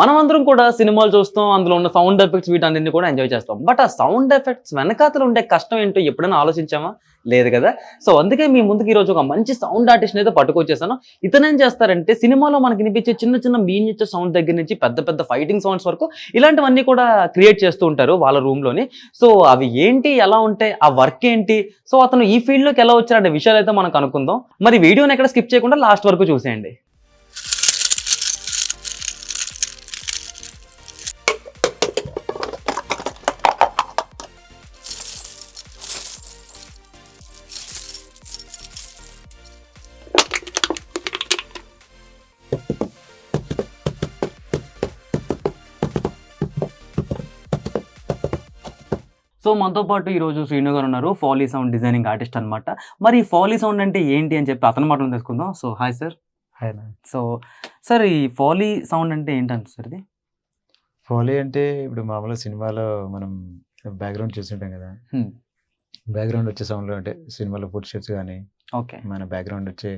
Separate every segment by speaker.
Speaker 1: మనమందరం కూడా సినిమాలు చూస్తాం, అందులో ఉన్న సౌండ్ ఎఫెక్ట్స్ వీటన్నిటిని కూడా ఎంజాయ్ చేస్తాం. బట్ ఆ సౌండ్ ఎఫెక్ట్స్ వెనకాతల ఉండే కష్టం ఏంటో ఎప్పుడైనా ఆలోచించామా? లేదు కదా! సో అందుకే మీ ముందుకు ఈరోజు ఒక మంచి సౌండ్ ఆర్టిస్ట్‌ని అయితే పట్టుకొచ్చేసాను. ఇతనేం చేస్తారంటే సినిమాలో మనకు వినిపించే చిన్న చిన్న మీనియేచర్ సౌండ్ దగ్గర నుంచి పెద్ద పెద్ద ఫైటింగ్ సౌండ్స్ వరకు ఇలాంటివన్నీ కూడా క్రియేట్ చేస్తూ ఉంటారు వాళ్ళ రూమ్‌లోని. సో అవి ఏంటి? ఎలా ఉంటాయి? ఆ వర్క్ ఏంటి? సో అతను ఈ ఫీల్డ్‌లోకి ఎలా వచ్చాడనే విషయాలైతే మనం కనుక్కుందాం. మరి వీడియోని ఎక్కడ స్కిప్ చేయకుండా లాస్ట్ వరకు చూసేయండి. సో మనతో పాటు ఈరోజు శ్రీను గారు ఉన్నారు. ఫాలీ సౌండ్ డిజైనింగ్ ఆర్టిస్ట్ అనమాట. మరి ఈ ఫాలీ సౌండ్ అంటే ఏంటి అని చెప్పి అతని మాటలు తెలుసుకుందాం. So hi sir.
Speaker 2: Hi.
Speaker 1: So sir ఈ ఫాలీ సౌండ్ అంటే ఏంటంట సార్ ఇది?
Speaker 2: ఫోలీ అంటే ఇప్పుడు మామూలుగా సినిమాలో మనం బ్యాక్‌గ్రౌండ్ చూస్తుంటాం కదా! బ్యాక్‌గ్రౌండ్ వచ్చే సౌండ్‌లు అంటే సినిమాలో ఫుట్ స్టెప్స్ గానీ,
Speaker 1: ఓకే.
Speaker 2: మన బ్యాక్‌గ్రౌండ్ వచ్చే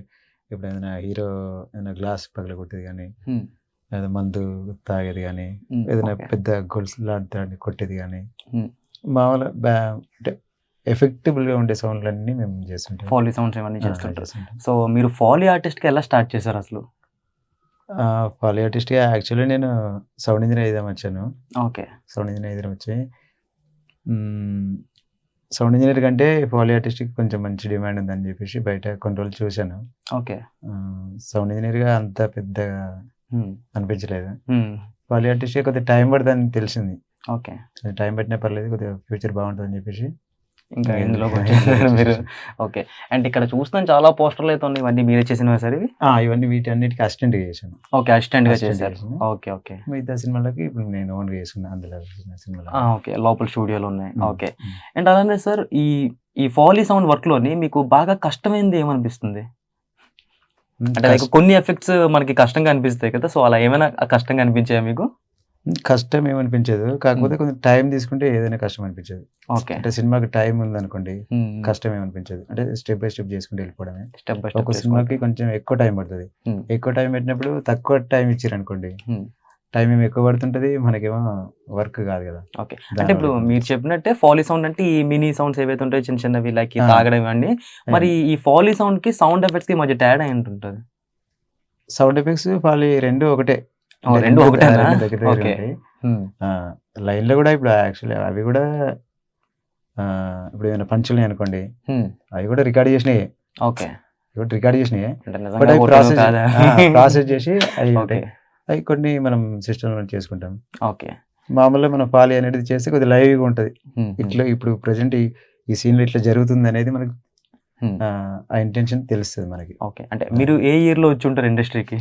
Speaker 2: ఇప్పుడు ఏదైనా హీరో ఏదైనా గ్లాస్ పగలగొట్టేది గానీ,
Speaker 1: హ్మ్.
Speaker 2: లేదా మందు తాగేది గానీ,
Speaker 1: హ్మ్.
Speaker 2: ఏదైనా
Speaker 1: ఓకే.
Speaker 2: పెద్ద గొలుసు లాంటిదాన్ని కొట్టేది గానీ,
Speaker 1: హ్మ్.
Speaker 2: మామూలుగా అంటే ఎఫెక్టబుల్‌గా ఉండే సౌండ్‌లన్నీ మేము చేస్తుంటాం.
Speaker 1: ఫాలీ సౌండ్స్ ఇవన్నీ చేస్తుంటారు.
Speaker 2: చేస్తుంటాం.
Speaker 1: సో మీరు ఫాలీ ఆర్టిస్ట్‌గా ఎలా స్టార్ట్ చేశారు అసలు?
Speaker 2: ఫోలీ ఆర్టిస్ట్‌గా యాక్చువల్లీ నేను సౌండ్ ఇంజినీర్ అయిదామని వచ్చాను.
Speaker 1: ఓకే.
Speaker 2: సౌండ్ ఇంజినీర్ అయిదామని వచ్చి హ్మ్. సౌండ్ ఇంజినీర్ కంటే ఫోలీ ఆర్టిస్ట్‌కి కొంచెం మంచి డిమాండ్ ఉందని చెప్పేసి బయట కొన్ని రోజులు చూశాను.
Speaker 1: ఓకే.
Speaker 2: సౌండ్ ఇంజినీర్‌గా అంత పెద్దగా
Speaker 1: హ్మ్.
Speaker 2: అనిపించలేదు.
Speaker 1: హ్మ్.
Speaker 2: ఫోలీ ఆర్టిస్ట్‌గా కొద్దిగా టైం పడతదని తెలిసింది.
Speaker 1: ఓకే.
Speaker 2: టైం పట్టినా పర్లేదు కొద్దిగా ఫ్యూచర్ బాగుంటదని చెప్పేసి
Speaker 1: ఇంకా
Speaker 2: నేను
Speaker 1: ఇందులోకి
Speaker 2: ఇందులోకి
Speaker 1: వచ్చేసారు మీరు.
Speaker 2: వచ్చేసాను.
Speaker 1: ఓకే. అండ్ ఇక్కడ చూస్తున్నాను చాలా పోస్టర్‌లు అయితే ఉన్నాయి. ఇవన్నీ మీరే చేసినవా సార్ ఇవి?
Speaker 2: ఇవన్నీ వీటన్నిటికి అసిస్టెంట్‌గా చేశాను.
Speaker 1: ఓకే. అసిస్టెంట్‌గా
Speaker 2: అసిస్టెంట్‌గా
Speaker 1: చేశారు.
Speaker 2: చేశాను.
Speaker 1: ఓకే. ఓకే.
Speaker 2: మిగతా సినిమాలకి ఇప్పుడు నేను ఓన్‌గా చేసుకున్నా అందులో చేసిన సినిమాలకి.
Speaker 1: ఓకే. లోపల స్టూడియోలు ఉన్నాయి.
Speaker 2: హ్మ్.
Speaker 1: ఓకే.
Speaker 2: హ్మ్.
Speaker 1: అండ్ అలానే సార్ ఈ ఈ ఫాలీ సౌండ్ వర్క్‌లోని మీకు బాగా కష్టమైనది ఏమనిపిస్తుంది? అంటే లైక్ కొన్ని ఎఫెక్ట్స్ మనకి కష్టంగా అనిపిస్తాయి కదా! సో అలా ఏమైనా కష్టంగా అనిపించాయా మీకు?
Speaker 2: కష్టం ఏమనిపించదు. కాకపోతే కొంచెం టైం తీసుకుంటే ఏదైనా కష్టం అనిపించదు.
Speaker 1: ఓకే.
Speaker 2: అంటే సినిమాకి టైం ఉందనుకోండి
Speaker 1: హ్మ్.
Speaker 2: కష్టం ఏమనిపించదు. అంటే స్టెప్ బై స్టెప్ చేసుకుంటూ వెళ్ళిపోవడమే.
Speaker 1: స్టెప్ బై స్టెప్
Speaker 2: ఒక సినిమాకి కొంచెం ఎక్కువ టైం పడతది.
Speaker 1: హ్మ్.
Speaker 2: ఎక్కువ టైం పెట్టినప్పుడు తక్కువ టైం ఇచ్చిరనుకోండి,
Speaker 1: హ్మ్.
Speaker 2: టైం ఏమో ఎక్కువ పడుతుంటది. మనకేమో వర్క్ కాదు కదా!
Speaker 1: ఓకే. అంటే
Speaker 2: దానివల్ల
Speaker 1: ఇప్పుడు
Speaker 2: ఇబ్బంది.
Speaker 1: మీరు చెప్పినట్టే ఫాలీ సౌండ్ అంటే ఈ మినీ సౌండ్స్ ఏవైతే ఉంటాయో చిన్న చిన్నవి లైక్ ఈ
Speaker 2: ఆ!
Speaker 1: తాగడం ఇవన్నీ. మరి ఈ ఫాలీ సౌండ్‌కి సౌండ్ ఎఫెక్ట్స్‌కి మధ్య తేడా ఏంటుంటది?
Speaker 2: సౌండ్ ఎఫెక్ట్స్, ఫాలీ 2 ఒకటే.
Speaker 1: ఓహ్!
Speaker 2: అంటే
Speaker 1: 2 ఒకటేనా?
Speaker 2: రెండు దగ్గర దగ్గర
Speaker 1: ఓకే.
Speaker 2: ఉంటాయి.
Speaker 1: హ్మ్.
Speaker 2: లైన్‌లో కూడా ఇప్పుడు యాక్చువల్లీ అవి కూడా ఇప్పుడు ఏమైనా పంచులున్నాయనుకోండి,
Speaker 1: హ్మ్.
Speaker 2: అవి కూడా రికార్డ్ చేసినయే.
Speaker 1: ఓకే.
Speaker 2: అవి కూడా రికార్డ్ చేసినయే.
Speaker 1: అంటే
Speaker 2: బట్
Speaker 1: నిజంగా
Speaker 2: అవి
Speaker 1: కొట్టుడు కాదా?
Speaker 2: ప్రాసెస్ చేసి అవి
Speaker 1: ఓకే.
Speaker 2: ఉంటాయి. అవి కొన్ని మనం సిస్టమ్‌లో చేసుకుంటాం.
Speaker 1: ఓకే.
Speaker 2: మామూలుగా మనం ఫాలీ అనేది చేస్తే కొద్దిగా లైవ్‌గా ఉంటది.
Speaker 1: హ్మ్. హ్మ్.
Speaker 2: ఇట్లా ఇప్పుడు ప్రెజెంట్ ఈ సీన్‌లో ఇట్లా జరుగుతుందనేది మనకు
Speaker 1: హ్మ్.
Speaker 2: ఆ ఇంటెన్షన్ తెలుస్తది మనకి.
Speaker 1: ఓకే. అంటే మీరు ఏ ఇయర్‌లో వచ్చుంటారు ఇండస్ట్రీకి?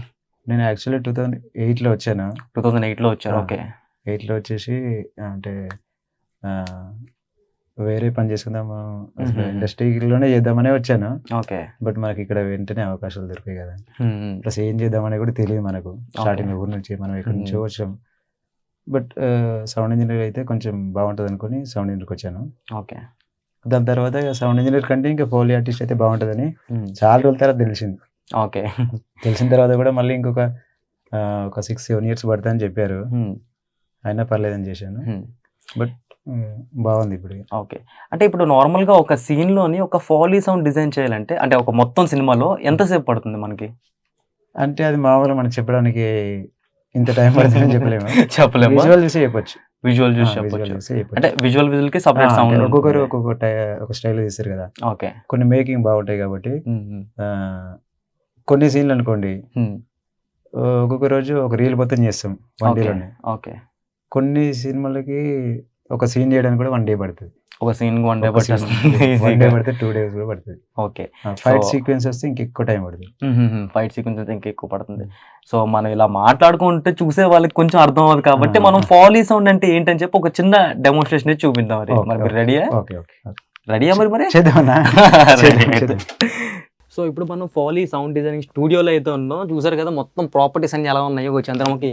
Speaker 2: నేను యాక్చువల్లీ 2008లో వచ్చాను.
Speaker 1: 2008లో వచ్చారు.
Speaker 2: ఆ!
Speaker 1: ఓకే.
Speaker 2: 8లో వచ్చేసి అంటే ఆహ్, వేరే పని చేసుకుందాము అసలు
Speaker 1: హుహుహు.
Speaker 2: ఇండస్ట్రీలోనే చేద్దామనే వచ్చాను.
Speaker 1: ఓకే.
Speaker 2: బట్ మనకిక్కడ వెంటనే అవకాశాలు దొరికాయి కదా!
Speaker 1: హ్మ్. హ్మ్.
Speaker 2: ప్లస్ ఏం చేద్దామని కూడా తెలియదు మనకు.
Speaker 1: ఓకే.
Speaker 2: స్టార్టింగ్‌లో ఊరు నుంచి మనం ఎక్కడి
Speaker 1: హ్మ్.
Speaker 2: నుంచో వచ్చాం. బట్ సౌండ్ ఇంజినీర్ అయితే కొంచెం బాగుంటదనుకోని సౌండ్ ఇంజినీర్‌కొచ్చాను.
Speaker 1: ఓకే.
Speaker 2: దాని తర్వాత సౌండ్ ఇంజినీర్ కంటే ఇంకా ఫోలీ ఆర్టిస్ట్ అయితే బాగుంటదని
Speaker 1: హ్మ్.
Speaker 2: చాలా రోజుల తర్వాత తెలిసింది.
Speaker 1: ఓకే.
Speaker 2: తెలిసిన తర్వాత కూడా మళ్ళీ ఇంకొక ఒక 6, 7 ఇయర్స్ పడతదని చెప్పారు.
Speaker 1: హ్మ్.
Speaker 2: అయినా పర్లేదని చేశాను.
Speaker 1: హ్మ్.
Speaker 2: బట్ బాగుంది ఇప్పుడు.
Speaker 1: ఓకే. అంటే ఇప్పుడు నార్మల్‌గా ఒక సీన్‌లోని ఒక ఫాలీ సౌండ్ డిజైన్ చేయాలంటే అంటే ఒక మొత్తం సినిమాలో ఎంత సేపు పడుతుంది మనకి?
Speaker 2: అంటే అది మామూలుగా మనం చెప్పడానికి ఇంత టైం పడుతుందని చెప్పలేము.
Speaker 1: చెప్పలేమా?
Speaker 2: విజువల్ చూసే చెప్పొచ్చు.
Speaker 1: విజువల్ చూసి
Speaker 2: విజువల్
Speaker 1: చెప్పొచ్చు.
Speaker 2: చూసే చెప్పొచ్చు.
Speaker 1: అంటే విజువల్‌కి సెపరేట్
Speaker 2: అంటే
Speaker 1: సౌండ్
Speaker 2: ఒక్కొక్కరు
Speaker 1: ఉంటుంది.
Speaker 2: ఒక్కొక్క ఒక స్టైల్‌లో తీస్తారు కదా!
Speaker 1: ఓకే.
Speaker 2: కొన్ని మేకింగ్ బాగుంటాయి కాబట్టి
Speaker 1: హ్మ్. హ్మ్.
Speaker 2: కొన్ని సీన్‌లు అనుకోండి
Speaker 1: హ్మ్.
Speaker 2: ఒక్కొక్క రోజు ఒక రీల్ మొత్తం చేస్తాం 1
Speaker 1: ఓకే.
Speaker 2: డేలోనే.
Speaker 1: ఓకే.
Speaker 2: కొన్ని సినిమాలకి ఒక సీన్ చేయడానికి కూడా 1 డే పడతది.
Speaker 1: ఒక సీన్‌కి 1 డే
Speaker 2: ఒక సీన్
Speaker 1: పట్టేస్తుంది
Speaker 2: 1 డే
Speaker 1: ఈజీగా.
Speaker 2: పడితే 2 డేస్ కూడా పడతది.
Speaker 1: ఓకే. సో
Speaker 2: ఫైట్ సీక్వెన్స్ వస్తే ఇంకెక్కువ టైం పడుతది.
Speaker 1: ఫైట్ సీక్వెన్స్ అయితే ఇంకా ఎక్కువ పడుతుంది. సో మనం ఇలా మాట్లాడుకుంటే చూసే వాళ్ళకి కొంచెం అర్థం అవ్వదు కాబట్టి
Speaker 2: ఆ!
Speaker 1: మనం ఫాలీ సౌండ్ అంటే ఏంటని చెప్పి ఒక చిన్న డెమోన్‌స్ట్రేషన్ ఇచ్చి చూపిద్దాం మరి.
Speaker 2: ఓకే.
Speaker 1: మరి మీరు రెడీయా?
Speaker 2: ఓకే.
Speaker 1: రెడీయా మరి?
Speaker 2: చేద్దామన్నా?
Speaker 1: రెడీ
Speaker 2: చేద్దాం.
Speaker 1: అయితే. సో ఇప్పుడు మనం ఫాలీ సౌండ్ డిజైనింగ్ స్టూడియోలో అయితే ఉన్నాం. చూసారు కదా మొత్తం ప్రాపర్టీస్ అన్ని ఎలా ఉన్నాయో, ఒక చంద్రముఖి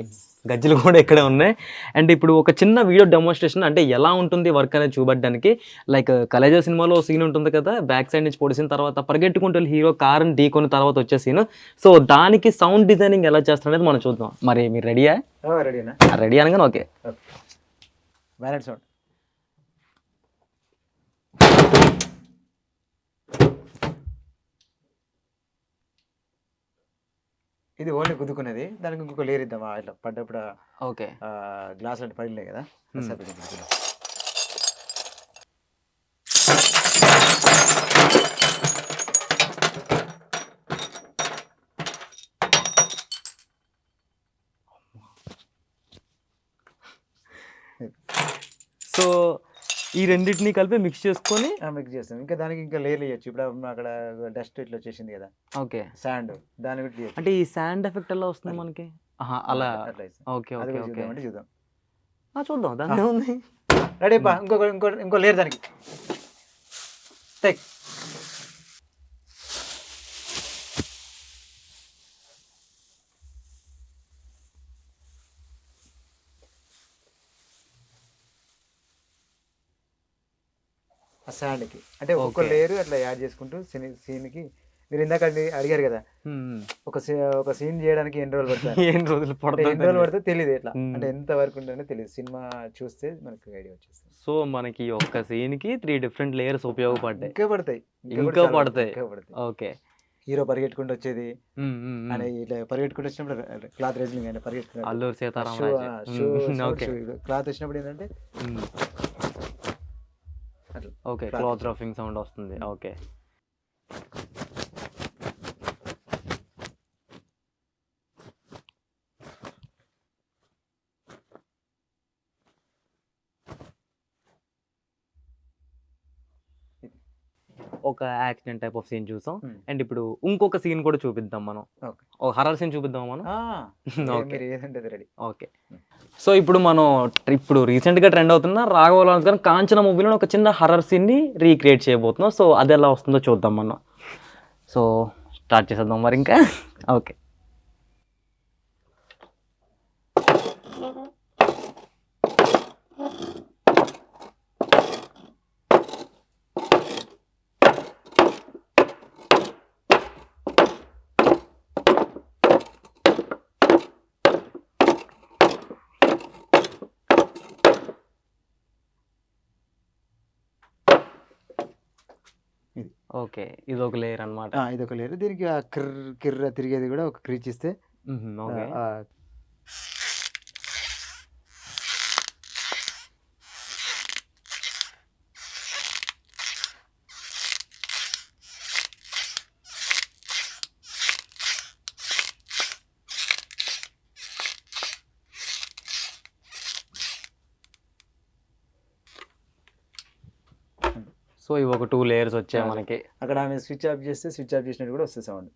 Speaker 1: గజ్జలు కూడా ఇక్కడే ఉన్నాయి. అండ్ ఇప్పుడు ఒక చిన్న వీడియో డెమోన్స్ట్రేషన్, అంటే ఎలా ఉంటుంది వర్క్ అనేది చూపడానికి. లైక్ కలేజా సినిమాలో సీన్ ఉంటుంది కదా, బ్యాక్ సైడ్ నుంచి పొడిసిన తర్వాత పరిగెట్టుకుంటూ హీరో కారుని ఢీకొని తర్వాత వచ్చే సీన్. సో దానికి సౌండ్ డిజైనింగ్ ఎలా చేస్తారనేది మనం చూద్దాం. మరి మీరు రెడీయా?
Speaker 2: రెడీనా?
Speaker 1: రెడీ అనగానే ఓకే.
Speaker 2: Balance sound. ఇది ఓన్లీ గుద్దుకునేది, దానికి ఇంకొక లేయర్ ఇద్దామా ఇట్లా పడ్డప్పుడు
Speaker 1: ఓకే.
Speaker 2: గ్లాస్ అంటే పడిలే కదా.
Speaker 1: సో ఈ రెండింటిని కలిపి మిక్స్ చేసుకొని
Speaker 2: మిక్స్ చేస్తాం. ఇంకా దానికి ఇంకా లేయర్లు ఇవ్వచ్చు. ఇప్పుడు అక్కడ డస్ట్ ఇట్లా వచ్చేసింది కదా,
Speaker 1: ఓకే,
Speaker 2: శాండ్, దాని గురించి
Speaker 1: అంటే ఈ శాండ్ ఎఫెక్ట్ ఎలా వస్తుంది మనకి? అలా
Speaker 2: అట్లా
Speaker 1: ఓకే ఓకే ఓకే,
Speaker 2: అంటే చూద్దాం.
Speaker 1: చూద్దాం దాని ఉంది.
Speaker 2: రెడీ పా, ఇంకో లేయర్ దానికి టేక్. ఆ శాండ్కి అంటే ఒక్కొక్క లేయర్ అట్లా యాడ్ చేసుకుంటూ సీన్కి. మీరు ఇందాక అడిగారు కదా, ఒక సీన్ చేయడానికి ఎన్ని రోజులు పడుతుంది,
Speaker 1: ఎన్ని రోజులు
Speaker 2: పడుతుంది తెలియదు. ఎట్లా అంటే ఎంత వరకు ఉంటుందో తెలియదు. సినిమా చూస్తే మనకు ఐడియా వచ్చేస్తుంది.
Speaker 1: సో మనకి ఒక్క సీన్ కి 3 డిఫరెంట్ లేయర్స్ ఉపయోగపడ్డాయి.
Speaker 2: ఇంకా పడతాయి.
Speaker 1: ఓకే.
Speaker 2: హీరో పరిగెట్టుకుంటూ వచ్చేది అని, ఇట్లా పరిగెట్టుకుంటూ వచ్చినప్పుడు క్లాత్ రేజింగ్ అని పరిగెట్టుకుంటూ,
Speaker 1: అల్లూరు సీతారాం
Speaker 2: క్లాత్ వచ్చినప్పుడు ఏంటంటే
Speaker 1: ఓకే, క్లాత్ రఫింగ్ సౌండ్ వస్తుంది. ఓకే. ఒక యాక్సిడెంట్ టైప్ ఆఫ్ సీన్ చూసాం. అండ్ ఇప్పుడు ఇంకొక సీన్ కూడా చూపిద్దాం మనం. ఒక హర్రర్ సీన్ చూపిద్దాం మనం. ఓకే. సో ఇప్పుడు మనం రీసెంట్ గా ట్రెండ్ అవుతున్న రాఘవ గారు కాంచన మూవీలో ఒక చిన్న హర్రర్ సీన్ ని రీక్రియేట్ చేయబోతున్నాం. సో అది ఎలా వస్తుందో చూద్దాం మనం. సో స్టార్ట్ చేసేద్దాం మరి ఇంకా. ఓకే. ఓకే, ఇది ఒక లేయర్ అన్నమాట.
Speaker 2: ఇది ఒక లేయర్. దీనికి కిర్ర తిరిగేది కూడా ఒక క్రీచ్ ఇస్తే
Speaker 1: ఓకే. సో ఇవి ఒక 2 లేయర్స్ వచ్చాయి మనకి.
Speaker 2: అక్కడ ఆమె స్విచ్ ఆఫ్ చేస్తే స్విచ్ ఆఫ్ చేసినట్టు కూడా వస్తుంది సౌండ్.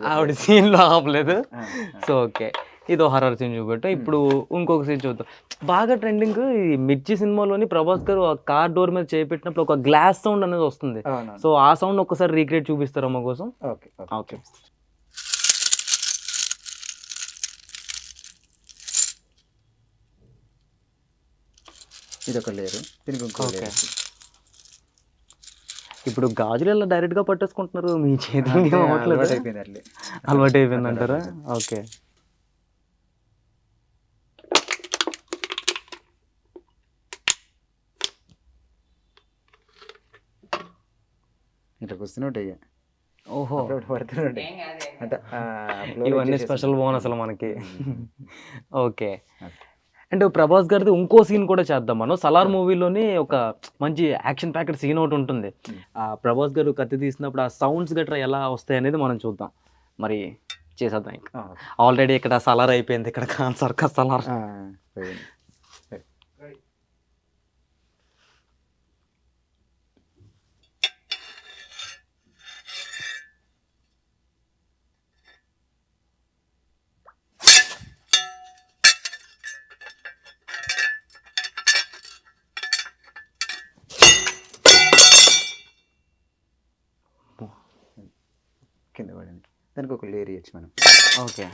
Speaker 1: ఆవిడ సీన్ లో ఆపలేదు. సో ఓకే, ఇదో హర్రర్ సీన్ చూపెట్టు. ఇప్పుడు ఇంకొక సీన్ చూద్దాం. బాగా ట్రెండింగ్ ఈ మిర్చి సినిమాలోని ప్రభాస్ గారు కార్ డోర్ మీద చేపెట్టినప్పుడు ఒక గ్లాస్ సౌండ్ అనేది వస్తుంది. సో ఆ సౌండ్ ఒక్కసారి రీక్రియేట్ చూపిస్తారా మా కోసం?
Speaker 2: Okay okay. ఇది ఒక లేయర్, దీనికి ఇంకో లేయర్.
Speaker 1: ఇప్పుడు గాజులు ఎలా డైరెక్ట్ గా పట్టేసుకుంటున్నారు, మీ చేతులు అలవాటు అయిపోయింది అంటారా? ఓకే.
Speaker 2: ఇట్లా వస్తూనే
Speaker 1: ఓహో,
Speaker 2: పడుతుంటాయి.
Speaker 1: ఇవన్నీ స్పెషల్ బోనస్లు మనకి. ఓకే. అండ్ ప్రభాస్ గారిది ఇంకో సీన్ కూడా చేద్దాం మనం. సలార్ మూవీలోని ఒక మంచి యాక్షన్ ప్యాకెట్ సీన్ ఒకటి ఉంటుంది. ఆ ప్రభాస్ గారు కత్తి తీసినప్పుడు ఆ సౌండ్స్ గట్రా ఎలా వస్తాయి అనేది మనం చూద్దాం. మరి చేసేద్దాం. ఇంకా ఆల్రెడీ ఇక్కడ సలార్ అయిపోయింది, ఇక్కడ ఖాన్ సర్కస్ సలార్.
Speaker 2: దానికి ఒక లేయర్ ఇవ్వచ్చు మనం.
Speaker 1: ఓకే.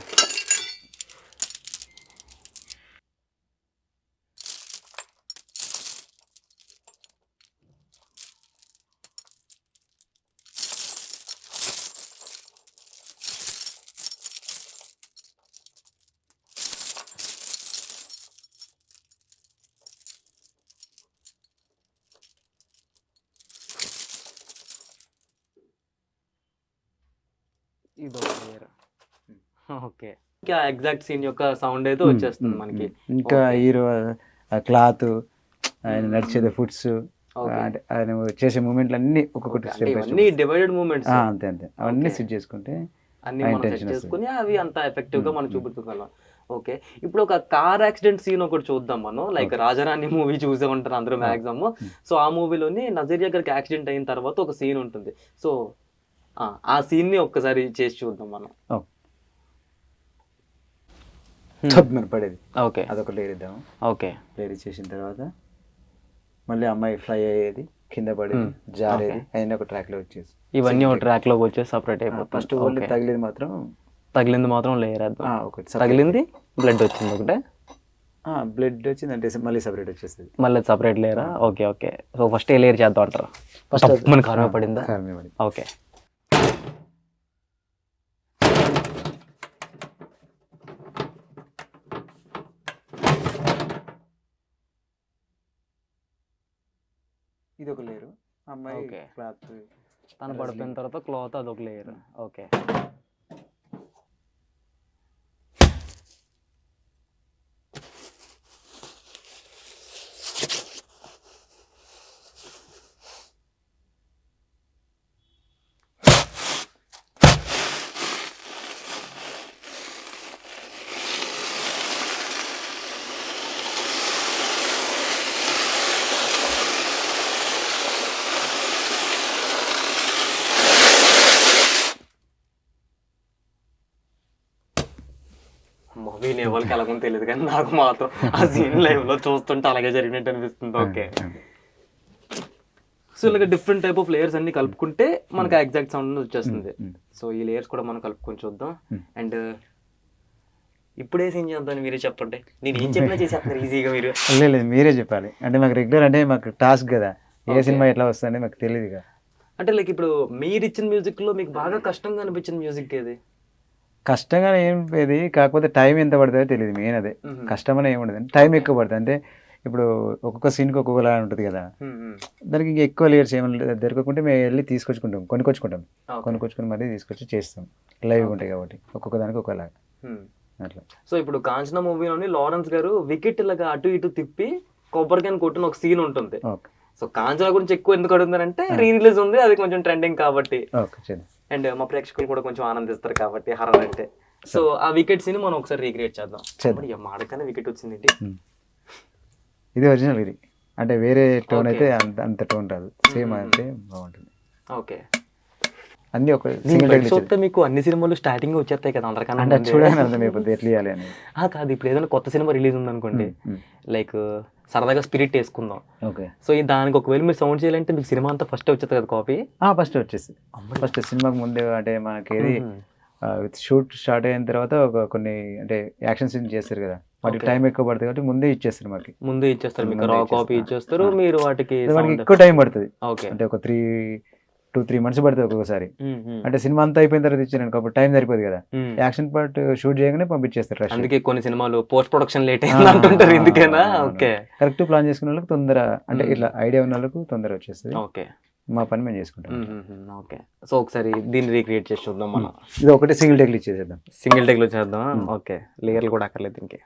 Speaker 1: ఇదొక లేయర్. ఓకే. ఇంకా ఎగ్జాక్ట్ సీన్ యొక్క సౌండ్ అయితే వచ్చేస్తుంది మనకి.
Speaker 2: ఇంకా హీరో క్లాత్, ఆయన నడిచేది ఫుడ్స్, అంటే ఆయన చేసే మూమెంట్లు అన్ని ఒక్కొక్కటి స్టెప్ బై
Speaker 1: అన్ని డివైడెడ్ మూమెంట్స్.
Speaker 2: అంతే అంతే అవన్నీ సెట్ చేసుకుంటే
Speaker 1: అన్ని మనం సెట్ చేసుకుని అవి అంత ఎఫెక్టివ్ గా మనం చూపించగలం. ఓకే. ఇప్పుడు ఒక కార్ యాక్సిడెంట్ సీన్ ఒకటి చూద్దాం మనం. లైక్ రాజరాణి మూవీ చూసే ఉంటారు అందరూ మాక్సిమం. సో ఆ మూవీలోని నజీరియా గారికి యాక్సిడెంట్ అయిన తర్వాత ఒక సీన్ ఉంటుంది. సో ఆ సీన్ ని ఒక్కసారి చేసి చూద్దాం మనం.
Speaker 2: మన పడేది.
Speaker 1: ఓకే.
Speaker 2: అదొక లేయర్ ఇద్దాము.
Speaker 1: ఓకే.
Speaker 2: లేయర్ చేసిన తర్వాత మళ్ళీ అమ్మాయి ఫ్లై అయ్యేది, కింద పడేది, జారేది, అయినా ఒక ట్రాక్ లో వచ్చేసి
Speaker 1: ఇవన్నీ ఒక ట్రాక్ లోకి వచ్చేసి సపరేట్ అయిపోతుంది.
Speaker 2: ఫస్ట్ ఓన్లీ తగిలింది మాత్రం
Speaker 1: లేయర్ వేద్దాం.
Speaker 2: ఒకటి
Speaker 1: తగిలింది బ్లడ్ వచ్చింది ఒకటే.
Speaker 2: బ్లడ్ వచ్చింది అంటే మళ్ళీ సపరేట్ వచ్చేస్తుంది.
Speaker 1: మళ్ళీ సపరేట్ లేయరా? ఓకే. ఓకే. సో ఫస్ట్ ఏ లేయర్ చేద్దాం అంటారు? ఫస్ట్ మనకి కారమే పడిందా? ఓకే.
Speaker 2: ఇది ఒక లేయర్. అమ్మాయి క్లాత్
Speaker 1: తను పడిపోయిన తర్వాత క్లాత్ అదొక లేయర్. ఓకే. ఎవరికి ఎలాగో తెలియదు కానీ నాకు మాత్రం ఆ సీన్ లైవ్ లో చూస్తుంటే అలాగే జరిగినట్టు అనిపిస్తుంది. ఓకే. సో ఇలాగ డిఫరెంట్ టైప్ ఆఫ్ లేయర్స్ అన్ని కలుపుకుంటే మనకు ఎగ్జాక్ట్ సౌండ్ వచ్చేస్తుంది. సో ఈ లేయర్స్ కూడా మనం కలుపుకొని చూద్దాం. అండ్ ఇప్పుడే సీన్ చేద్దాం, మీరే చెప్పండి. నేను ఏం చెప్పినా చేసేస్తారు ఈజీగా. మీరు
Speaker 2: లేదు మీరే చెప్పాలి, అంటే మాకు రెగ్యులర్ అంటే మాకు టాస్క్ కదా, ఏ సినిమా ఎట్లా వస్తుందని మాకు తెలియదు.
Speaker 1: అంటే లైక్ ఇప్పుడు మీరు ఇచ్చిన మ్యూజిక్ లో మీకు బాగా కష్టంగా అనిపించిన మ్యూజిక్ ఏది?
Speaker 2: కష్టంగా ఏం ఇది, కాకపోతే టైం ఎంత పడుతుందో తెలియదు. మెయిన్ అదే కష్టం అని ఏముండదు, టైం ఎక్కువ పడుతుంది. అంటే ఇప్పుడు ఒక్కొక్క సీన్కి ఒక్కొక్కలా ఉంటుంది కదా, దానికి ఇంకా ఎక్కువ లేయర్స్ ఏమైనా దొరకకుంటే మేము వెళ్ళి కొనుక్కొచ్చుకొని మరీ తీసుకొచ్చి చేస్తాం. లైవ్ ఉంటాయి కాబట్టి ఒక్కొక్క దానికి ఒకలాగా అట్లా.
Speaker 1: సో ఇప్పుడు కాంచనా మూవీలోని లారెన్స్ గారు వికెట్ ఇలాగా అటు ఇటు తిప్పి కొబ్బరికాయని కొట్టిన ఒక సీన్ ఉంటుంది. సో కాంచనా గురించి ఎక్కువ ఎందుకు అడుగుతారంటే రీ రిలీజ్ ఉంది, అది కొంచెం ట్రెండింగ్ కాబట్టి. అండ్ మా ప్రేక్షకులు కూడా కొంచెం ఆనందిస్తారు కాబట్టి హర్రర్ అంటే. సో ఆ వికెట్ సీన్ మనం ఒకసారి రీక్రియేట్ చేద్దాం. మాడకనే వికెట్ వచ్చింది.
Speaker 2: ఇది ఒరిజినల్, ఇది అంటే వేరే టోన్ అయితే అంత టోన్ రాదు, సేమ్ అయితే బాగుంటుంది.
Speaker 1: ఓకే.
Speaker 2: అన్ని ఒక సింగిల్
Speaker 1: చూస్తే మీకు అన్ని సినిమాలు స్టార్టింగ్ వచ్చేస్తాయి కదా అందరికన్నా,
Speaker 2: చూడండి అర్థమైపోతుంది ఎట్లా చేయాలి అని.
Speaker 1: కాదు, ఇప్పుడు ఏదైనా కొత్త సినిమా రిలీజ్ ఉందనుకోండి, లైక్ సరదాగా స్పిరిట్ వేసుకుందాం.
Speaker 2: ఓకే.
Speaker 1: సో దానికి ఒకవేళ మీరు సౌండ్ చేయాలంటే మీకు సినిమా అంతా ఫస్ట్ వచ్చేది కదా కాపీ?
Speaker 2: ఫస్ట్ వచ్చేసి ఫస్ట్ సినిమాకి ముందే అంటే మనకి ఏది షూట్ స్టార్ట్ అయిన తర్వాత ఒక కొన్ని అంటే యాక్షన్ సీన్ చేస్తారు కదా, వాటికి టైం ఎక్కువ పడుతుంది కాబట్టి ముందే ఇచ్చేస్తారు.
Speaker 1: మీకు రా కాపీ ఇచ్చేస్తారు, మీరు వాటికి
Speaker 2: ఎక్కువ టైం పడుతుంది.
Speaker 1: ఓకే.
Speaker 2: అంటే ఒక 2-3 months పడుతుంది ఒక్కొక్కసారి. అంటే సినిమా అంతా అయిపోయిన తర్వాత ఇచ్చాను కాబట్టి టైం సరిపోదు కదా, యాక్షన్ పార్ట్ షూట్ చేయగానే పంపించేస్తారు.
Speaker 1: అందుకే కొన్ని సినిమాలు పోస్ట్ ప్రొడక్షన్ లేట్ అయింది అంటుంటారు. ఎందుకేనా? ఓకే.
Speaker 2: కరెక్ట్ ప్లాన్ చేసుకున్న వాళ్ళకి తొందర, అంటే ఇట్లా ఐడియా ఉన్న వాళ్ళకు తొందర వచ్చేస్తుంది.
Speaker 1: ఓకే.
Speaker 2: మా పని మేము చేసుకుంటాం.
Speaker 1: ఓకే. సో ఒకసారి దీన్ని రీక్రియేట్ చేసి చూద్దాం మనం.
Speaker 2: ఇది ఒకటి సింగిల్ టేక్లు ఇచ్చేసేద్దాం.
Speaker 1: సింగిల్ టేక్లో చేద్దాం. ఓకే. లేయర్లు కూడా అక్కర్లేదు ఇంకే.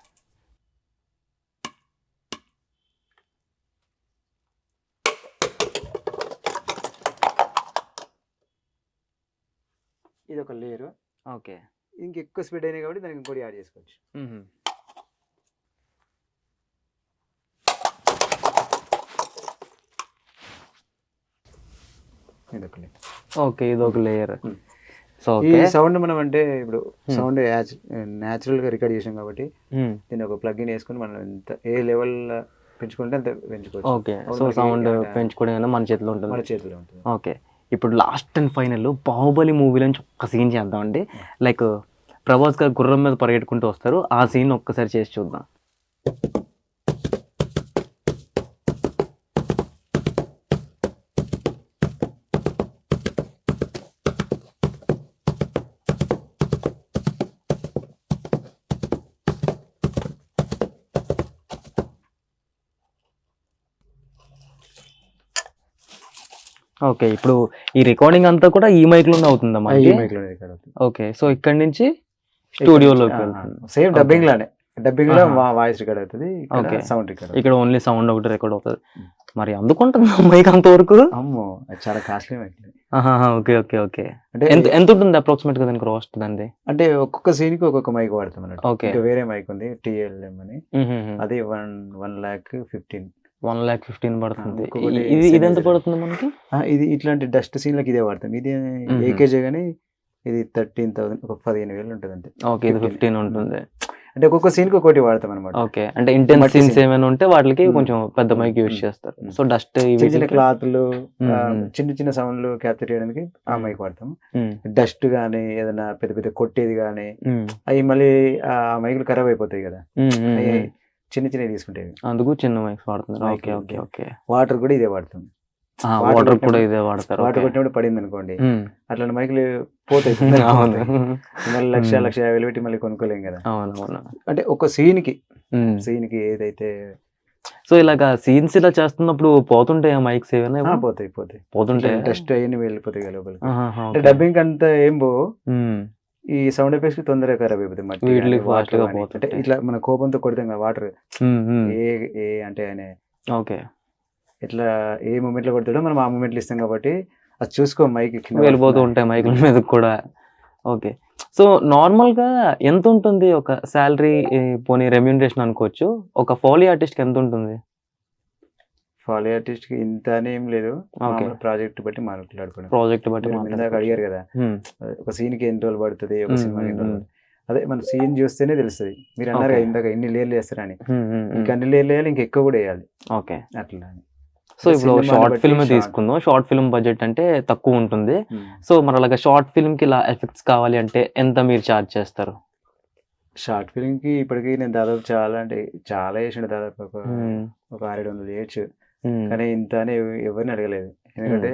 Speaker 2: ఇది ఒక లేయర్.
Speaker 1: ఓకే.
Speaker 2: ఇంకెక్కువ స్పీడ్ అయినాయి కాబట్టి దానికి ఇంకోటి యాడ్ చేసుకోవచ్చు.
Speaker 1: ఓకే. ఇది ఒక లేయర్. సో
Speaker 2: ఈ సౌండ్ మనం అంటే ఇప్పుడు సౌండ్ న్యాచురల్ గా రికార్డ్ చేసాం కాబట్టి దీన్ని ఒక ప్లగ్ ఇన్ వేసుకుని మనం ఎంత ఏ లెవెల్ పెంచుకుంటే అంత పెంచుకోవచ్చు.
Speaker 1: ఓకే. సో సౌండ్ పెంచుకోవడం మన చేతిలో ఉంటుంది.
Speaker 2: మన చేతిలో ఉంటుంది.
Speaker 1: ఓకే. ఇప్పుడు లాస్ట్ అండ్ ఫైనల్ బాహుబలి మూవీలో నుంచి ఒక్క సీన్ చేద్దామండి. లైక్ ప్రభాస్ గారు గుర్రం మీద పరిగెట్టుకుంటూ వస్తారు, ఆ సీన్ ఒక్కసారి చేసి చూద్దాం. ఓకే, ఇప్పుడు ఈ రికార్డింగ్ అంతా కూడా ఈ మైక్ లోనే అవుతుందా
Speaker 2: ఈ
Speaker 1: మనకి?
Speaker 2: మైక్ లో రికార్డ్ అవుతుంది.
Speaker 1: ఓకే, సో ఇక్కడ నుంచి స్టూడియోలోకి వెళ్తుంది.
Speaker 2: సేమ్ డబ్బింగ్ లానే, డబ్బింగ్ లో
Speaker 1: ఆహా.
Speaker 2: వాయిస్ రికార్డ్ అవుతుంది,
Speaker 1: Okay.
Speaker 2: Sound record.
Speaker 1: ఇక్కడ ఓన్లీ సౌండ్ ఒకటి రికార్డ్ అవుతుంది. మరి అందుకుంటుంది మైక్ అంతవరకు?
Speaker 2: అమ్మో, అది చాలా costly mic.
Speaker 1: Okay okay okay.
Speaker 2: అంటే
Speaker 1: ఎంత ఎంత ఉంటుంది అప్రాక్సిమేట్ గా దానికి కాస్ట్ అండి?
Speaker 2: అంటే ఒక్కొక్క సీన్ కి ఒక్కొక్క మైక్ వాడతాం అన్నట్టు.
Speaker 1: Okay.
Speaker 2: ఇంకా వేరే మైక్ ఉంది TLM అని, అది 1,15,000.
Speaker 1: 1,15,000 పడుతుంది.
Speaker 2: ఇంకొకటి
Speaker 1: ఇది ఎంత
Speaker 2: Sennheiser.
Speaker 1: పడుతుంది మనకి?
Speaker 2: ఇది ఇట్లాంటి డస్ట్ సీన్లకి ఇదే వాడతాం. ఇది ఏకేజే కానీ ఇది 13,000, ఒక 15,000 ఉంటుంది అంతే.
Speaker 1: ఓకే, ఇది 15 ఉంటుంది.
Speaker 2: అంటే ఒక్కొక్క సీన్ కి ఒకటి వాడతాం అనమాట.
Speaker 1: ఓకే, అంటే ఇంటెన్స్
Speaker 2: మట్టి
Speaker 1: సీన్స్
Speaker 2: scene.
Speaker 1: ఏమైనా ఉంటే వాటికి
Speaker 2: Hmm.
Speaker 1: కొంచెం పెద్ద మైక్ యూజ్ చేస్తారు. సో డస్ట్
Speaker 2: చిన్న చిన్న క్లాత్లు,
Speaker 1: Hmm.
Speaker 2: చిన్న చిన్న సౌండ్లు క్యాప్చర్ చేయడానికి ఆ మైక్ వాడతాం. డస్ట్ గానీ ఏదైనా పెద్ద పెద్ద కొట్టేది గానీ అవి మళ్ళీ ఆ మైకులు ఖరాబ్ అయిపోతాయి కదా, అవి చిన్న చిన్నవి తీసుకుంటాయి.
Speaker 1: అందుకు చిన్న మైక్స్ వాడుతున్నారు.
Speaker 2: Mic
Speaker 1: ఓకే
Speaker 2: ఇది.
Speaker 1: Okay okay.
Speaker 2: వాటర్ కూడా ఇదే వాడతాం.
Speaker 1: వాటర్ కూడా ఇదే వాడతారు.
Speaker 2: Water
Speaker 1: Okay.
Speaker 2: కొట్టినప్పుడు పడింది అనుకోండి,
Speaker 1: Hmm.
Speaker 2: అట్లాంటి మైకులు పోతాయి.
Speaker 1: అవును
Speaker 2: మళ్ళీ 1,50,000 పెట్టి మళ్ళీ కొనుక్కోలేం కదా.
Speaker 1: అవును.
Speaker 2: అంటే ఒక సీన్ కి ఏదైతే
Speaker 1: సో ఇలాగా సీన్స్ ఇలా చేస్తున్నప్పుడు పోతుంటాయి మైక్స్ ఏమైనా?
Speaker 2: పోతాయి
Speaker 1: పోతుంటాయి.
Speaker 2: డస్ట్ అవన్నీ వెళ్ళిపోతాయి కదా లోపలికి.
Speaker 1: ఆహాహా,
Speaker 2: అంటే
Speaker 1: okay.
Speaker 2: డబ్బింగ్ అంతా ఏం పో,
Speaker 1: Hmm.
Speaker 2: ఈ సౌండ్ ఎఫెక్ట్స్ కి తొందరగా ఖరాబ్ అయిపోతాయి. మట్టి
Speaker 1: వీటికి
Speaker 2: గానీ,
Speaker 1: fast
Speaker 2: water
Speaker 1: గా
Speaker 2: గానీ. అంటే
Speaker 1: పోతుంటాయి.
Speaker 2: ఇట్లా మన కోపంతో కొడతాం కదా వాటర్,
Speaker 1: Hmm.
Speaker 2: ఏ అంటే ఆయన
Speaker 1: ఓకే,
Speaker 2: ఎట్లా ఏ మూమెంట్ లో కొడతాడో మనం ఆ మూమెంట్లు ఇస్తాం కాబట్టి అది చూసుకో మైక్
Speaker 1: వెళ్ళిపోతూ ఉంటాయి మైకుల మీద కూడా. ఓకే, సో నార్మల్ గా ఎంత ఉంటుంది ఒక శాలరీ, పోనీ రెమ్యూనరేషన్ అనుకోవచ్చు, ఒక ఫోలీ ఆర్టిస్ట్ కి ఎంత ఉంటుంది?
Speaker 2: ఫాలో ఆర్టిస్ట్ కి ఇంత అని ఏం లేదు,
Speaker 1: ఓకే,
Speaker 2: ప్రాజెక్ట్ బట్టి మాట్లాడుకోవడం.
Speaker 1: ప్రాజెక్ట్ బట్టి
Speaker 2: మీరు ఇందాక
Speaker 1: మాట్లాడుకోవచ్చు.
Speaker 2: అడిగారు కదా,
Speaker 1: Hmm.
Speaker 2: ఒక సీన్ కి ఎన్ని రోజులు పడుతుంది, ఒక
Speaker 1: Hmm,
Speaker 2: సినిమాకి ఎన్ని రోజులు
Speaker 1: hmm,
Speaker 2: పడుతుంది. అదే మన సీన్ చూస్తేనే తెలుస్తుంది. మీరు అన్నారు కదా
Speaker 1: Okay.
Speaker 2: ఇందాక ఎన్ని లేయర్లు వేస్తారని,
Speaker 1: Hmm.
Speaker 2: ఇంకా అన్ని లేయర్లు వేయాలి, ఇంకా ఎక్కువ కూడా వేయాలి
Speaker 1: ఓకే,
Speaker 2: అట్లా అని.
Speaker 1: సో ఇప్పుడు
Speaker 2: సినిమాని
Speaker 1: షార్ట్
Speaker 2: బట్టి
Speaker 1: ఫిల్మ్
Speaker 2: short.
Speaker 1: తీసుకుందాం. షార్ట్ ఫిల్మ్ బడ్జెట్ అంటే తక్కువ ఉంటుంది.
Speaker 2: Hmm.
Speaker 1: సో మరి అలాగా షార్ట్ ఫిల్మ్ కి ఇలా ఎఫెక్ట్స్ కావాలి అంటే ఎంత మీరు ఛార్జ్ చేస్తారు?
Speaker 2: షార్ట్ ఫిల్మ్ కి ఇప్పటికి నేను దాదాపు చాలా వేసిన, దాదాపు ఒక
Speaker 1: Hmm.
Speaker 2: 600-700 చేయొచ్చు.
Speaker 1: Hmm.
Speaker 2: కానీ ఇంత అని ఎవరిని అడగలేదు. ఎందుకంటే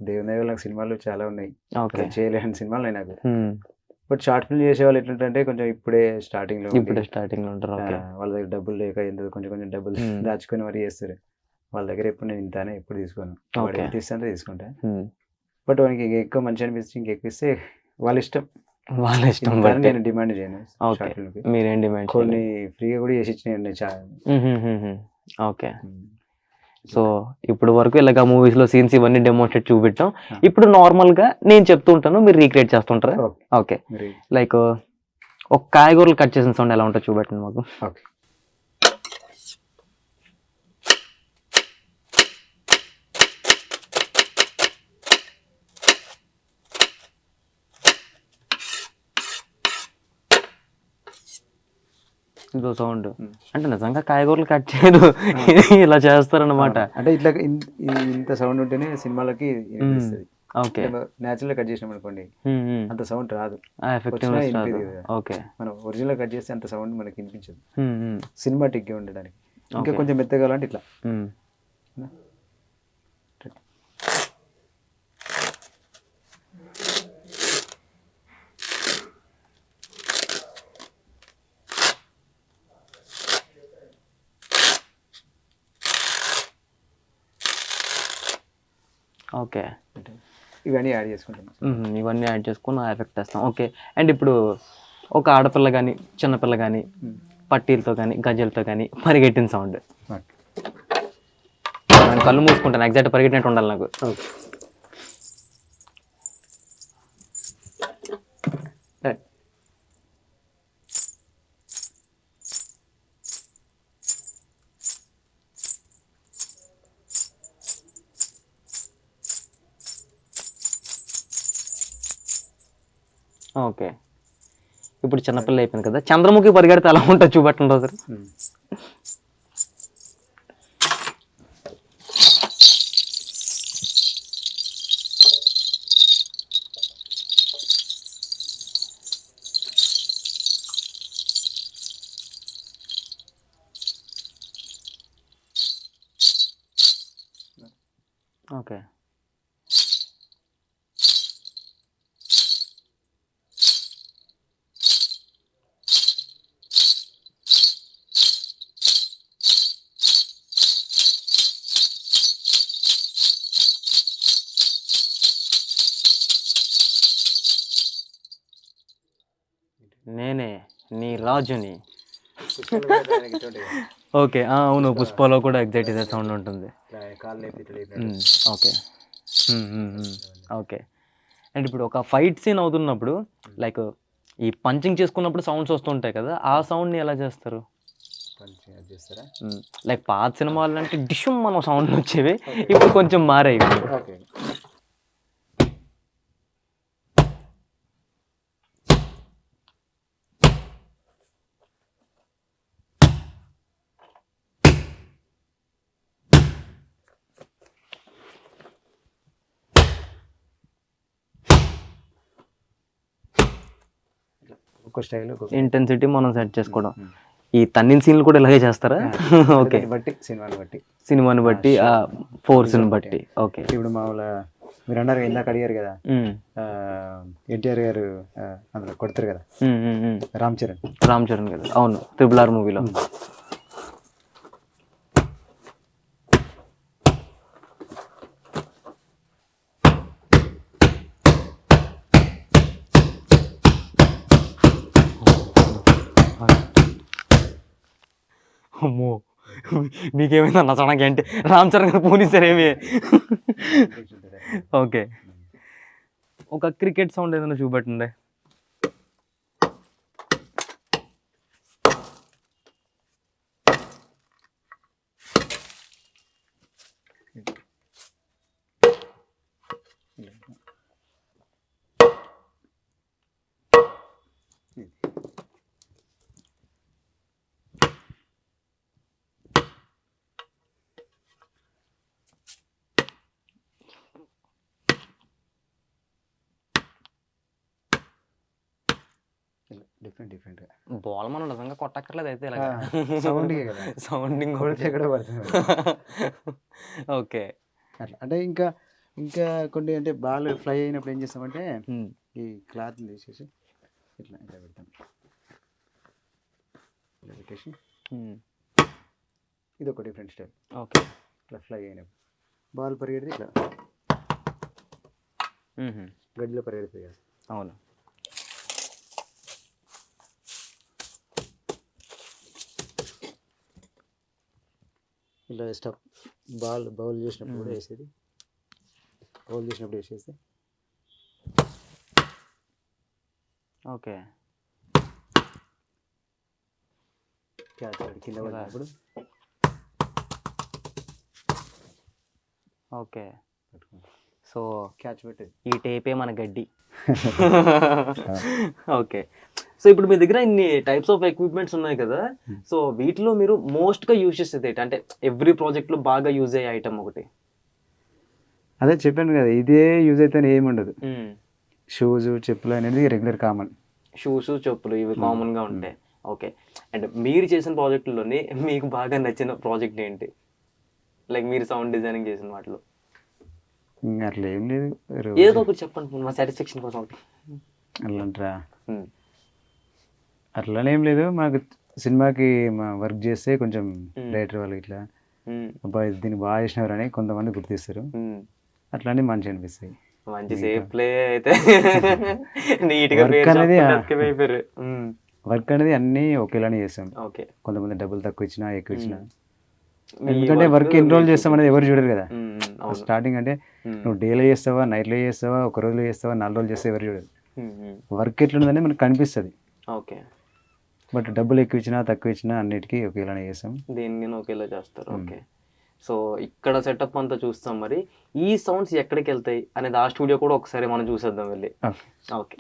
Speaker 2: దేవుని దయ వల్ల నాకు సినిమాలు చాలా ఉన్నాయి,
Speaker 1: ఓకే.
Speaker 2: అసలు చేయలేని సినిమాలు ఉన్నాయి నాకు.
Speaker 1: Hmm.
Speaker 2: బట్ షార్ట్ ఫిల్మ్ చేసే వాళ్ళు ఎట్లుంటే కొంచెం ఇప్పుడే స్టార్టింగ్ లో ఉండి,
Speaker 1: ఇప్పుడే స్టార్టింగ్ లో ఉంటారు. ఓకే.
Speaker 2: వాళ్ళ దగ్గర డబ్బులు లేక ఎందుకు కొంచెం డబ్బులు
Speaker 1: Hmm.
Speaker 2: దాచుకొని మరి చేస్తారు. వాళ్ళ దగ్గర ఎప్పుడు నేను ఇంత అని ఎప్పుడు తీసుకోను. వాడు
Speaker 1: Okay.
Speaker 2: ఎంత ఇస్తే అంత తీసుకుంటా.
Speaker 1: Hmm.
Speaker 2: బట్ వానికి ఎక్కువ మంచి అనిపిస్తే ఇంకెక్కువ ఇస్తే వాళ్ళ ఇష్టం.
Speaker 1: వాళ్ళ ఇష్టం
Speaker 2: ఇంత అని
Speaker 1: బట్టి
Speaker 2: నేను డిమాండ్ చేయను
Speaker 1: ఓకే.
Speaker 2: షార్ట్ ఫిల్మ్ కి.
Speaker 1: మీరేం డిమాండ్
Speaker 2: కొన్ని ఫ్రీగా కూడా చేసి ఇచ్చినాయి చాలా.
Speaker 1: ఓకే. సో ఇప్పుడు వరకు ఇలాగ మూవీస్ లో సీన్స్ ఇవన్నీ డెమోన్స్ట్రేట్ చూపెట్టాం.
Speaker 2: Ah.
Speaker 1: ఇప్పుడు నార్మల్ గా నేను చెప్తూ ఉంటాను, మీరు రీక్రియేట్ చేస్తుంటారా?
Speaker 2: Okay.
Speaker 1: ఓకే,
Speaker 2: మరి
Speaker 1: లైక్ ఒక కాయగూరలు కట్ చేసిన సౌండ్ ఎలా ఉంటుందో చూపెట్టండి మాకు.
Speaker 2: ఓకే.
Speaker 1: ఇదో సౌండ్
Speaker 2: Hmm.
Speaker 1: అంటే నిజంగా కాయగూరలు కట్ చేయరు, ఇలా చేస్తారనమాట.
Speaker 2: అంటే ఇట్లా ఇంత సౌండ్ ఉంటేనే సినిమాలకి వినిపిస్తుంది.
Speaker 1: ఓకే,
Speaker 2: న్యాచురల్ కట్ చేసినాం అనుకోండి అంత సౌండ్ రాదు.
Speaker 1: ఎఫెక్టివ్నెస్
Speaker 2: వచ్చినా
Speaker 1: రాదు.
Speaker 2: వినిపిదు కదా.
Speaker 1: ఓకే.
Speaker 2: మనం ఒరిజినల్ కట్ చేస్తే అంత సౌండ్ మనకి వినిపించదు.
Speaker 1: Hmm.
Speaker 2: సినిమాటిక్ గా ఉండడానికి ఇంకా
Speaker 1: Okay.
Speaker 2: కొంచెం మెత్తగా కావాలంటే ఇట్లా.
Speaker 1: Hmm. ఓకే,
Speaker 2: ఇవన్నీ యాడ్ చేసుకుంటాం.
Speaker 1: ఇవన్నీ యాడ్ చేసుకుని ఆ ఎఫెక్ట్ వేస్తాం. ఓకే, అండ్ ఇప్పుడు ఒక ఆడపిల్ల కానీ చిన్నపిల్ల కానీ పట్టీలతో కానీ గజ్జలతో కానీ పరిగెట్టిన సౌండ్, నేను కళ్ళు మూసుకుంటాను, ఎగ్జాక్ట్ పరిగెట్టినట్టు ఉండాలి నాకు. ఓకే, ఇప్పుడు చిన్నపిల్ల అయిపోయింది కదా, చంద్రముఖి పరిగెడితే ఎలా ఉంటుంది చూపెట్టండి సార్. ఓకే. నేనే నీ రాజుని. ఓకే. అవును, పుష్పలో కూడా ఎగ్జాక్ట్ ఇదే సౌండ్ ఉంటుంది. ఓకే. ఓకే. అండ్ ఇప్పుడు ఒక ఫైట్ సీన్ అవుతున్నప్పుడు లైక్ ఈ పంచింగ్ చేసుకున్నప్పుడు సౌండ్స్ వస్తుంటాయి కదా, ఆ సౌండ్ని ఎలా చేస్తారు? లైక్ పాత సినిమాలు అంటే డిషుమ్ మనం సౌండ్లు వచ్చేవి, ఇప్పుడు కొంచెం మారాయి.
Speaker 2: ఓకే. ఒక స్టైల్
Speaker 1: ఇంటెన్సిటీ మనం సెట్ చేసుకోవడం. ఈ తన్నిన సీన్లు కూడా ఇలాగే చేస్తారా? ఓకే.
Speaker 2: బట్టి
Speaker 1: సినిమాని బట్టి ఫోర్స్ని బట్టి. ఓకే.
Speaker 2: ఇప్పుడు మామూలుగా మీరు అన్నారు ఇందాక అడిగారు కదా, ఎన్టీఆర్ గారు అందులో కొడతారు కదా, రామ్ చరణ్
Speaker 1: కదా. అవును, RRR మూవీలో. అమ్మో, మీకేమైంది అన్న సడన్గా అంటే రామ్ చరణ్ గారు పోలీసారేమి? ఓకే. ఒక క్రికెట్ సౌండ్ ఏదైనా చూపెట్టండి.
Speaker 2: డిఫరెంట్
Speaker 1: బాల్ మనం నిజంగా కొట్టక్కర్లేదు అయితే
Speaker 2: సౌండింగ్
Speaker 1: ఓకే.
Speaker 2: అట్లా అంటే ఇంకా కొన్ని అంటే బాల్ ఫ్లై అయినప్పుడు ఏం చేస్తామంటే ఈ క్లాత్ తీసేసి ఇట్లా పెడతాం, ఇలా పెట్టేసి ఇది ఒక డిఫరెంట్ స్టైల్.
Speaker 1: ఓకే.
Speaker 2: ఇట్లా ఫ్లై అయినప్పుడు బాల్ పరిగెడితే ఇట్లా గడ్డిలో పరిగెడుతుంది కదా.
Speaker 1: అవును.
Speaker 2: ఇలా స్టప్ బౌల్ చేసినప్పుడు కూడా వేసేది, బౌల్ చేసినప్పుడు వేసేస్తే.
Speaker 1: ఓకే.
Speaker 2: క్యాచ్ కింద పడినప్పుడు
Speaker 1: ఓకే. సో
Speaker 2: క్యాచ్ పెట్టేది.
Speaker 1: ఈ టేపే మన గడ్డి. ఓకే. సో ఇప్పుడు మీ దగ్గర ఇన్ని టైప్స్ ఆఫ్ ఎక్విప్మెంట్స్ ఉన్నాయి కదా, సో వీటిలో మీరు మోస్ట్గా యూజ్ చేసేది ఏంటి? అంటే ఎవ్రీ ప్రాజెక్ట్లో బాగా యూజ్ అయ్యే ఐటమ్ ఒకటి.
Speaker 2: అదే చెప్పాను కదా, ఇదే యూజ్ అయితే ఏమి ఉండదు. షూస్ చెప్పులు అనేది రెగ్యులర్ కామన్.
Speaker 1: షూస్ చెప్పులు ఇవి కామన్గా ఉంటాయి. ఓకే. అండ్ మీరు చేసిన ప్రాజెక్టుల్లోని మీకు బాగా నచ్చిన ప్రాజెక్ట్ ఏంటి? లైక్ మీరు సౌండ్ డిజైనింగ్ చేసిన వాటిలో
Speaker 2: అట్లా ఏం లేదు,
Speaker 1: ఏదో ఒకటి చెప్పండి మా సాటిస్ఫాక్షన్ కోసం.
Speaker 2: అట్లా అట్లానేం లేదు, మాకు సినిమాకి వర్క్ చేస్తే కొంచెం డైరెక్టర్ వాళ్ళు ఇట్లా అబ్బాయి దీన్ని బాగా చేసినారని కొంతమంది గుర్తిస్తారు, అట్లానే మంచి అనిపిస్తాయి.
Speaker 1: మంచి సేఫ్ ప్లే అయితే
Speaker 2: వర్క్ అనేది అన్ని ఒకేలానే చేస్తాం.
Speaker 1: ఓకే.
Speaker 2: కొంతమంది డబ్బులు తక్కువ ఇచ్చినా ఎక్కువ ఇచ్చినా, ఎందుకంటే వర్క్ ఎన్ని రోజులు చేస్తాం అనేది ఎవరు చూడరు కదా. స్టార్టింగ్ అంటే నువ్వు డేలో చేస్తావా, నైట్లో చేస్తావా, ఒక రోజులో చేస్తావా, 4 రోజులు చేస్తే ఎవరు చూడరు. వర్క్ ఎట్లుందని మనకు కనిపిస్తుంది.
Speaker 1: ఓకే.
Speaker 2: బట్ డబ్బులు ఎక్కువ ఇచ్చినా తక్కువ ఇచ్చినా అన్నిటికీ ఒకేలానే చేస్తాం,
Speaker 1: దేన్ని ఒకేలా చేస్తారు. ఓకే. సో ఇక్కడ సెటప్ అంతా చూస్తాం. మరి ఈ సౌండ్స్ ఎక్కడికి వెళ్తాయి అనేది ఆ స్టూడియో కూడా ఒకసారి మనం చూసేద్దాం వెళ్ళి. ఓకే.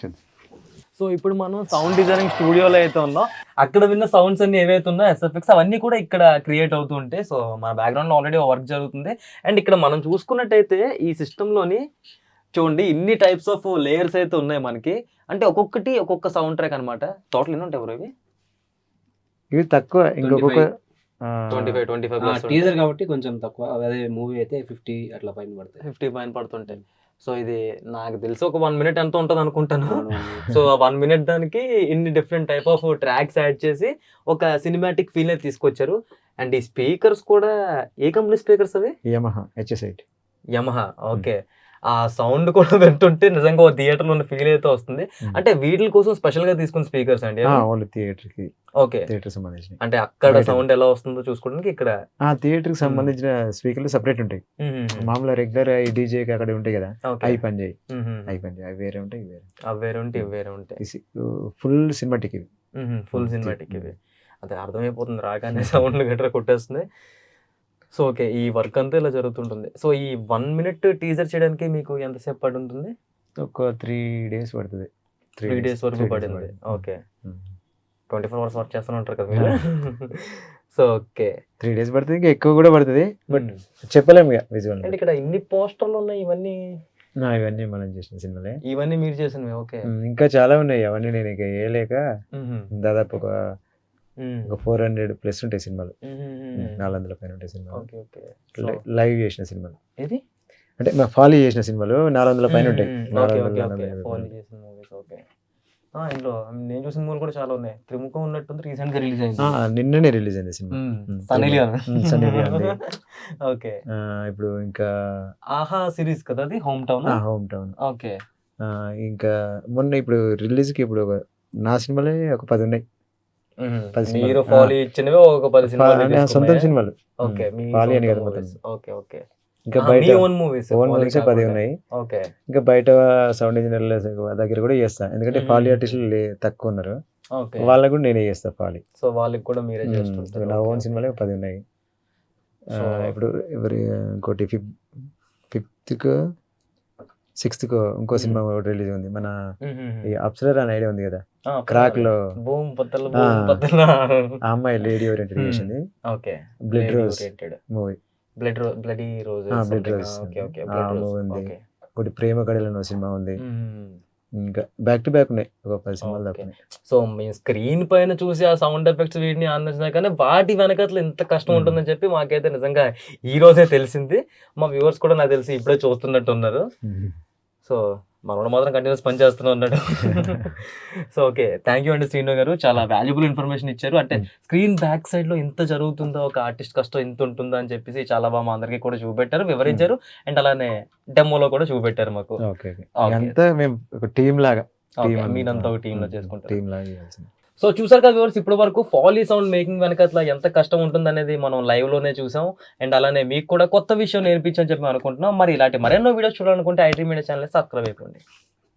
Speaker 1: సో ఇప్పుడు మనం సౌండ్ డిజైనింగ్ స్టూడియోలో అయితే ఉన్నాం. అక్కడ విన్న సౌండ్స్ అన్ని ఏవైతే ఉన్నాయో ఎస్ఎఫ్ఎక్స్ అవన్నీ కూడా ఇక్కడ క్రియేట్ అవుతూ ఉంటాయి. సో మన బ్యాక్గ్రౌండ్లో ఆల్రెడీ వర్క్ జరుగుతుంది. అండ్ ఇక్కడ మనం చూసుకున్నట్టయితే ఈ సిస్టంలోని చూడండి ఇన్ని టైప్స్ ఆఫ్ లేయర్స్ అయితే ఉన్నాయి మనకి. అంటే ఒక్కొక్కటి ఒక్కొక్క సౌండ్ ట్రాక్ అనమాట. టోటల్ ఎన్ని ఉంటాయి బ్రో ఇవి?
Speaker 2: ఇవి తక్కువ, ఇంకొక
Speaker 1: 25 ప్లస్
Speaker 3: టీజర్ కాబట్టి కొంచెం తక్కువ, అదే మూవీ అయితే 50 అట్లా పైన పడతాయి.
Speaker 1: 50 పైన పడుతుంటాయి. సో ఇది నాకు తెలిసి ఒక 1 మినిట్ ఎంత ఉంటుంది అనుకుంటాను.
Speaker 3: అవును.
Speaker 1: సో ఆ 1 మినిట్ దానికి ఇన్ని different type of tracks add చేసి ఒక సినిమాటిక్ ఫీల్ అయితే తీసుకొచ్చారు. అండ్ ఈ స్పీకర్స్ కూడా ఏ కంపెనీ స్పీకర్స్ అవి?
Speaker 2: Yamaha HS8.
Speaker 1: యమహా. ఓకే. ఆ సౌండ్ కూడా వింటుంటే నిజంగా ఓ థియేటర్ లో ఉన్న ఫీల్ అయితే వస్తుంది. అంటే వీటి కోసం స్పెషల్ గా తీసుకున్న స్పీకర్స్ అండి అవి?
Speaker 2: ఓన్లీ థియేటర్కి,
Speaker 1: ఓకే.
Speaker 2: థియేటర్ సంబంధించి.
Speaker 1: అంటే అక్కడ
Speaker 2: బయట
Speaker 1: సౌండ్ ఎలా వస్తుందో చూసుకోవడానికి ఇక్కడ
Speaker 2: థియేటర్కి సంబంధించిన స్పీకర్లు సెపరేట్ ఉంటాయి. మామూలుగా రెగ్యులర్ ఈ డీజేకి అక్కడ ఉంటాయి కదా,
Speaker 1: ఓకే.
Speaker 2: అవి పని చేయి, అవి పని చేయి, అవి వేరే ఉంటాయి, ఇవి వేరే.
Speaker 1: అవి వేరే ఉంటే ఇవి వేరే ఉంటాయి.
Speaker 2: ఫుల్ సినిమాటిక్ ఇవి.
Speaker 1: ఫుల్ సినిమాటిక్ ఇవి. అదే అర్థమైపోతుంది రాగానే సౌండ్ గట్రా కొట్టేస్తుంది. సో ఓకే, ఈ వర్క్ అంతా ఇలా జరుగుతుంటుంది. సో ఈ 1 మినిట్ టీజర్ చేయడానికి మీకు ఎంతసేపు పడి ఉంటుంది?
Speaker 2: ఒక 3 days పడుతుంది.
Speaker 1: 3 days వరకు పడింది. ఓకే. 24 hours వర్క్ చేస్తూనే ఉంటారు కదా మీరు. సో ఓకే,
Speaker 2: 3 days పడుతుంది, ఇంకా ఎక్కువ కూడా పడుతుంది, బట్ చెప్పలేము ఇక విజువల్.
Speaker 1: అంటే ఇక్కడ ఇన్ని పోస్టర్లు ఉన్నాయి, ఇవన్నీ
Speaker 2: ఇవన్నీ మనం చేసిన సినిమాలే.
Speaker 1: ఇవన్నీ మీరు చేసినవి? ఓకే.
Speaker 2: ఇంకా చాలా ఉన్నాయి, అవన్నీ నేను ఇక వేయలేక దాదాపు ఒక 400 ప్లస్ ఉంటాయి సినిమాలు, 400 పైన ఉంటాయి సినిమాలు.
Speaker 1: Okay okay.
Speaker 2: లైవ్ చేసిన సినిమాలు
Speaker 1: ఏది
Speaker 2: అంటే మా ఫాలో చేసిన సినిమాలు 400 పైన ఉంటాయి.
Speaker 1: Okay okay okay. ఫాలో చేసిన మూవీస్. ఓకే. ఇందులో నేను చూసిన మూవీలు కూడా చాలా ఉన్నాయి. త్రిముఖం ఉన్నట్టుంది, రీసెంట్ గా రిలీజ్ అయింది.
Speaker 2: నిన్ననే రిలీజ్ అయింది సినిమా.
Speaker 1: Sunny Leone.
Speaker 2: Sunny Leone.
Speaker 1: Okay.
Speaker 2: ఇప్పుడు ఇంకా
Speaker 1: ఆహా సిరీస్ కదా అది, hometown.
Speaker 2: Hometown.
Speaker 1: Okay.
Speaker 2: ఇంకా మొన్న ఇప్పుడు రిలీజ్ కి ఇప్పుడు నా సినిమాలే ఒక 10 ఉన్నాయి. 10 సినిమాలు.
Speaker 1: మీరు ఫాలో ఇచ్చినవి ఒక 10 సినిమాలు,
Speaker 2: సొంత సినిమాలు.
Speaker 1: ఓకే. మీ
Speaker 2: ఫాలో అని
Speaker 1: సొంత
Speaker 2: కదా మొత్తం.
Speaker 1: movies. Okay okay.
Speaker 2: ఇంకా బయట
Speaker 1: ఓన్ మూవీస్
Speaker 2: 10 ఉన్నాయి.
Speaker 1: ఓకే.
Speaker 2: ఇంకా బయట సౌండ్ ఇంజనీర్ల దగ్గర కూడా చేస్తా, ఎందుకంటే ఫాలీ ఆర్టిస్టులు తక్కువ ఉన్నారు,
Speaker 1: ఓకే.
Speaker 2: వాళ్ళకు కూడా నేనే చేస్తా ఫాలీ.
Speaker 1: సో వాళ్ళకి కూడా మీరే చేస్తుంటారు.
Speaker 2: నా ఓన్ సినిమాలే 10 ఉన్నాయి. ఇప్పుడు ఎవరి ఇంకోటి 5th 6th ఇంకో సినిమా రిలీజ్ ఉంది, మన ఈ అప్సరర్ అనే ఐడియా ఉంది కదా, క్రాక్ లో
Speaker 1: బూమ్ పత్తల
Speaker 2: ఆ అమ్మాయి లేడీ ఓరియంటెడ్ చేసింది.
Speaker 1: Okay.
Speaker 2: Blood rose movie.
Speaker 1: Bloody rose.
Speaker 2: Blood rose
Speaker 1: okay okay.
Speaker 2: Movie ఉంది. ఒకటి ప్రేమ కడలను సినిమా ఉంది. ఇంకా బ్యాక్ టు బ్యాక్ ఉన్నాయి, ఒక 10 సినిమాలు దాకా ఉన్నాయి.
Speaker 1: సో మీ స్క్రీన్ పైన చూసి ఆ సౌండ్ ఎఫెక్ట్స్ వీటిని ఆనందించినా కానీ వాటి వెనకట్ల ఎంత కష్టం ఉంటుందని చెప్పి మాకైతే నిజంగా ఈ రోజే తెలిసింది. మా వ్యూవర్స్ కూడా నాకు తెలిసి ఇప్పుడే చూస్తున్నట్టు ఉన్నారు. సో మనోడు మాత్రం కంటిన్యూస్ పని చేస్తూనే ఉన్నాడు. సో ఓకే, థ్యాంక్ యూ అండి శ్రీను గారు, చాలా వాల్యుబుల్ ఇన్ఫర్మేషన్ ఇచ్చారు. అంటే స్క్రీన్ బ్యాక్ సైడ్ లో ఇంత జరుగుతుందో, ఒక ఆర్టిస్ట్ కష్టం ఇంత ఉంటుందా అని చెప్పేసి చాలా బాగా మా అందరికీ కూడా చూపెట్టారు, వివరించారు. అండ్ అలానే డెమోలో కూడా చూపెట్టారు మాకు.
Speaker 2: అంతా మేము ఒక టీమ్ లాగా,
Speaker 1: మీరంతా ఒక టీమ్ లో చేసుకుంటారు.
Speaker 2: టీమ్ లాగా చేయాల్సింది.
Speaker 1: సో చూసారు కదా వ్యూవర్స్, ఇప్పటి వరకు ఫాలీ సౌండ్ మేకింగ్ వెనకట్లా ఎంత కష్టం ఉంటుంది అనేది మనం లైవ్ లోనే చూసాం. అండ్ అలానే మీకు కూడా కొత్త విషయం నేర్పించని చెప్పి అనుకుంటున్నాం. మరి ఇలాంటి మరెన్నో వీడియోస్ చూడాలనుకుంటే ఐటీ మీడియా ఛానల్ సబ్స్క్రైబ్ అయిపోండి.